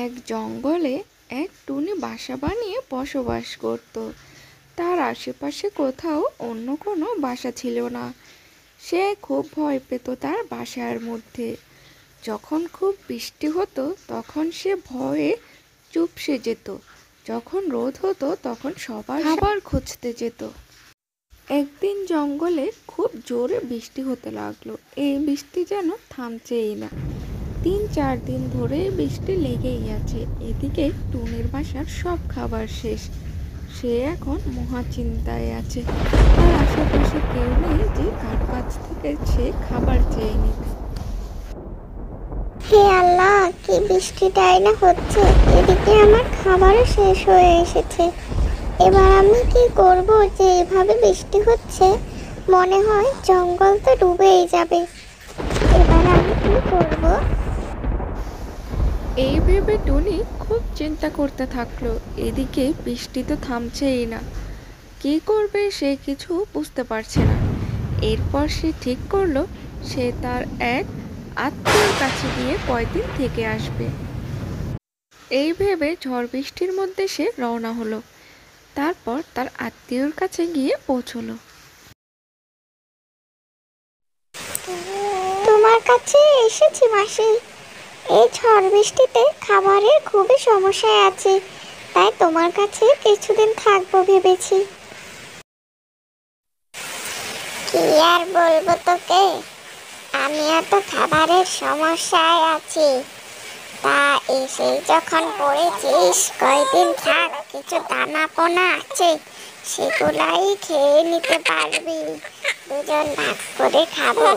এক জঙ্গলে এক টুনি বাসা বানিয়ে বসবাস করত। তার আশেপাশে কোথাও অন্য কোনো বাসা ছিল না। সে খুব ভয় পেত তার বাসার মধ্যে। যখন খুব বৃষ্টি হতো তখন সে ভয়ে চুপসে যেত। যখন রোদ হতো তখন সবার খাবার খুঁজতে যেত। একদিন জঙ্গলে খুব জোরে বৃষ্টি হতে লাগলো। এই বৃষ্টি যেন থামছেই না। 3-4 দিন ধরে বৃষ্টি লেগেই আছে। এদিকে টুনির বাসার সব খাবার শেষ। সে এখন মহা চিন্তায় আছে। তার আশেপাশে কেউ নেই যে তার কাছ থেকে সে খাবার চেয়ে নিবে। হে আল্লাহ, কি বৃষ্টিটাই না হচ্ছে, এদিকে আমার খাবারও শেষ হয়ে এসেছে। এবার আমি কি করব যে এভাবে বৃষ্টি হচ্ছে? মনে হয় জঙ্গল তো ডুবেই যাবে। এবার আমি কি করব? এই ভেবে টুনি খুব চিন্তা করতে থাকলো। এদিকে বৃষ্টি তো থামছেই না। কি করবে সে কিছু বুঝতে পারছে না। এরপর সে ঠিক করলো সে তার এক আত্মীয়র কাছে গিয়ে কয়দিন থেকে আসবে। এই ভেবে ঝড় বৃষ্টির মধ্যে সে রওনা হলো। তারপর তার আত্মীয়র কাছে গিয়ে পৌঁছলো। তোমার কাছে এসেছি মাসি। এই ঝড় বৃষ্টিতে খাবারের খুবই সমস্যায় আছে, তাই তোমার কাছে কিছুদিন থাকবো ভেবেছি। কি আর বলবো তোকে, আমিও তো খাবারের সমস্যায় আছি। তা এসে যখন পড়েছিস, কয়দিন থাক, কিছু দানা পোনা আছে, সেগুলাই খেয়ে নিতে পারবি। দুজন ভাগ করে খাবো।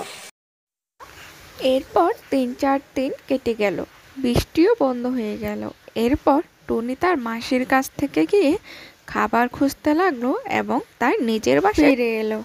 এরপর 3-4 দিন কেটে গেল। বৃষ্টিও বন্ধ হয়ে গেল। এরপর টুনি তার মাসির কাছ থেকে গিয়ে খাবার খুঁজতে লাগলো এবং তার নিজের বাসায় ফিরে এলো।